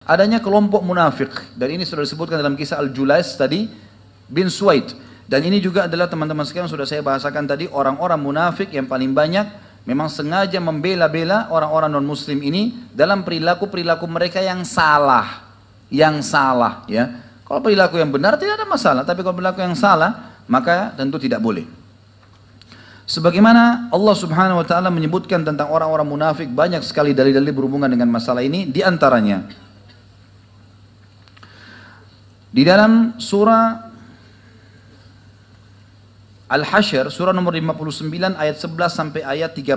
adanya kelompok munafik, dan ini sudah disebutkan dalam kisah Al-Julais tadi bin Suwaid, dan ini juga adalah teman-teman sekalian sudah saya bahasakan tadi, orang-orang munafik yang paling banyak memang sengaja membela-bela orang-orang non-muslim ini dalam perilaku-perilaku mereka yang salah ya. Kalau perilaku yang benar tidak ada masalah, tapi kalau perilaku yang salah maka tentu tidak boleh. Sebagaimana Allah Subhanahu wa taala menyebutkan tentang orang-orang munafik, banyak sekali dalil-dalil berhubungan dengan masalah ini. Di antaranya di dalam surah Al-Hasyr, surah nomor 59 ayat 11 sampai ayat 13.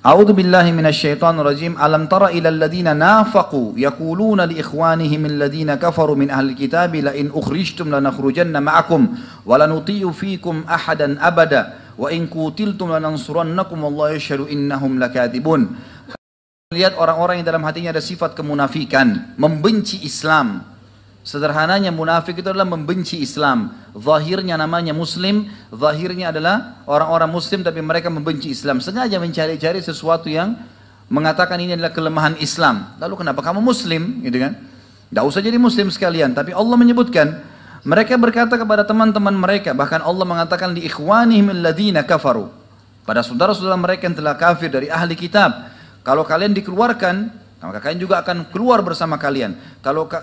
A'udzu billahi minasyaitonir rajim. Alam tara ilal ladzina nafaqu yaquluna li ikhwanihim alladhina kafaru min ahli kitabi la in ukhrijtum lanakhrujanna ma'akum wa lanuti'u fiikum ahadan abada wa in qutiltum lanansurannakum wallahu yashhadu innahum lakadzibun. Lihat orang-orang yang dalam hatinya ada sifat kemunafikan, membenci Islam. Sederhananya munafik itu adalah membenci Islam. Zahirnya namanya muslim, zahirnya adalah orang-orang muslim tapi mereka membenci Islam. Sengaja mencari-cari sesuatu yang mengatakan ini adalah kelemahan Islam. Lalu kenapa kamu muslim? Gitu kan? Tidak usah jadi muslim sekalian. Tapi Allah menyebutkan, mereka berkata kepada teman-teman mereka, bahkan Allah mengatakan li ikhwanihim alladhina kafaru, pada saudara-saudara mereka yang telah kafir dari ahli kitab, kalau kalian dikeluarkan, maka kalian juga akan keluar bersama kalian.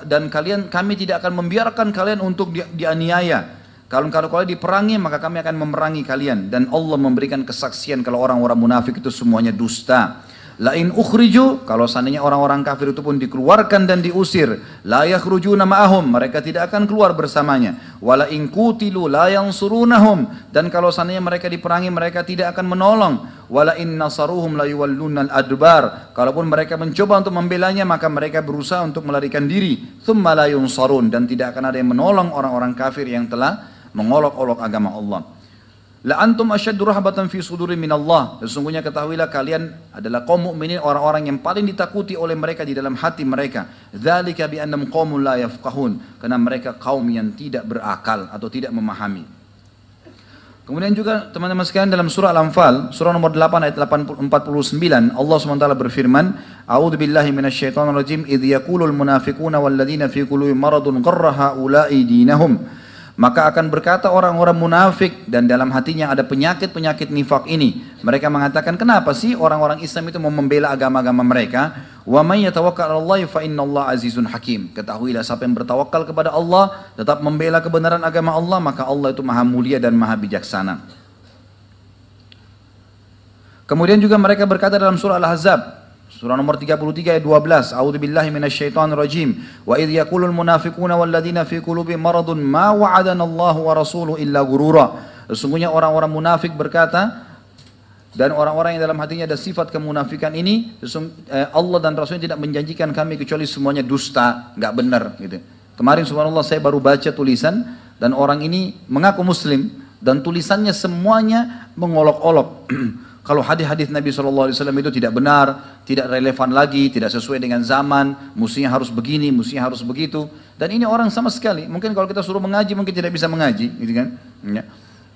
Dan kami tidak akan membiarkan kalian untuk dianiaya. Kalau kalian diperangi, maka kami akan memerangi kalian. Dan Allah memberikan kesaksian kalau orang-orang munafik itu semuanya dusta. La in ukhriju, kalau seandainya orang-orang kafir itu pun dikeluarkan dan diusir, la yakhrujuna ma'ahum, mereka tidak akan keluar bersamanya. Wala in qutilu la yansurunahum, dan kalau seandainya mereka diperangi, mereka tidak akan menolong. Wala in nasaruhum la yuwallunal adbar, kalaupun mereka mencoba untuk membelanya, maka mereka berusaha untuk melarikan diri. Thumma la yunsarun, dan tidak akan ada yang menolong orang-orang kafir yang telah mengolok-olok agama Allah. La antum asyaddu rahbatan fi sudurin minallah. Sesungguhnya ketahuilah kalian adalah kaum mukminin, orang-orang yang paling ditakuti oleh mereka di dalam hati mereka. Dzalika bi annahum qaumun la yafqahun, karena mereka kaum yang tidak berakal atau tidak memahami. Kemudian juga teman-teman sekalian dalam surah Al-Anfal, surah nomor 8 ayat 49, Allah SWT berfirman, A'udzu billahi minasyaitonir rajim, idz yaqulul munafiquna wal ladzina fi qulubihim maradun gharra haula'i dinahum. Maka akan berkata orang-orang munafik dan dalam hatinya ada penyakit-penyakit nifak ini. Mereka mengatakan, kenapa sih orang-orang Islam itu mau membela agama-agama mereka? Wa may yatawakkal 'alallahi fa innallaha azizun hakim. Ketahuilah siapa yang bertawakal kepada Allah, tetap membela kebenaran agama Allah, maka Allah itu maha mulia dan maha bijaksana. Kemudian juga mereka berkata dalam surah Al-Ahzab, surah nomor 33 ayat 12, A'udzu billahi minasyaitonir rajim. Wa idz yaqulul munafiquna wal ladzina fi qulubihim maradun ma wa'adana Allahu wa rasuluhu illa ghurura. Sesungguhnya orang-orang munafik berkata, dan orang-orang yang dalam hatinya ada sifat kemunafikan ini, Allah dan Rasulnya tidak menjanjikan kami kecuali semuanya dusta, enggak benar gitu. Kemarin subhanallah saya baru baca tulisan dan orang ini mengaku muslim dan tulisannya semuanya mengolok-olok. Kalau hadis-hadis Nabi SAW itu tidak benar, tidak relevan lagi, tidak sesuai dengan zaman, mestinya harus begini, mestinya harus begitu. Dan ini orang sama sekali, mungkin kalau kita suruh mengaji, mungkin tidak bisa mengaji, gitu kan? Ya.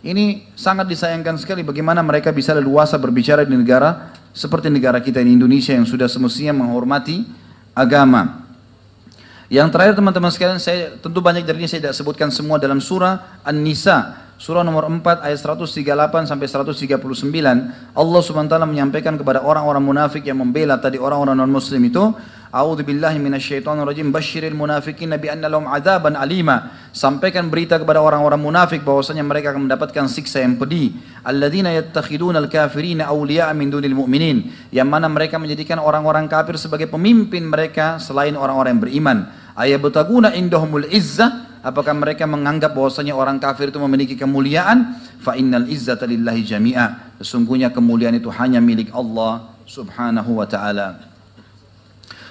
Ini sangat disayangkan sekali bagaimana mereka bisa leluasa berbicara di negara seperti negara kita di Indonesia yang sudah semestinya menghormati agama. Yang terakhir teman-teman sekalian, saya tentu banyak dari ini saya tidak sebutkan semua dalam surah An-Nisa. Surah nomor 4 ayat 138 sampai 139, Allah SWT menyampaikan kepada orang-orang munafik yang membela tadi orang-orang non-muslim itu, A'udzu billahi minasyaitonir rajim, basyiril munafiqina bi anna lahum adzaban alima. Sampaikan berita kepada orang-orang munafik bahwasanya mereka akan mendapatkan siksa yang pedih. Alladzina yattakhiduna al-kafirina awliya'a min dunil mu'minin, yang mana mereka menjadikan orang-orang kafir sebagai pemimpin mereka selain orang-orang yang beriman. Ayabtaguna indahumul izzah, apakah mereka menganggap bahwasanya orang kafir itu memiliki kemuliaan? Fa innal izzata lillahi jami'a. Sesungguhnya kemuliaan itu hanya milik Allah Subhanahu wa taala.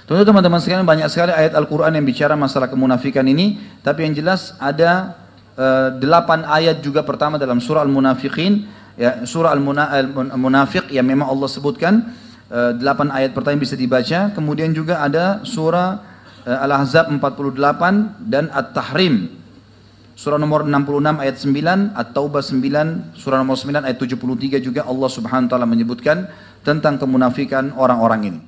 Tentu teman-teman sekalian banyak sekali ayat Al-Qur'an yang bicara masalah kemunafikan ini, tapi yang jelas ada 8 ayat juga pertama dalam surah Al-Munafiqin, ya, surah Al-Munafiq yang memang Allah sebutkan 8 ayat pertama bisa dibaca. Kemudian juga ada surah Al-Ahzab 48 dan At-Tahrim. Surah nomor 66 ayat 9, At-Taubah 9, surah nomor 9 ayat 73 juga Allah Subhanahu wa taala menyebutkan tentang kemunafikan orang-orang ini.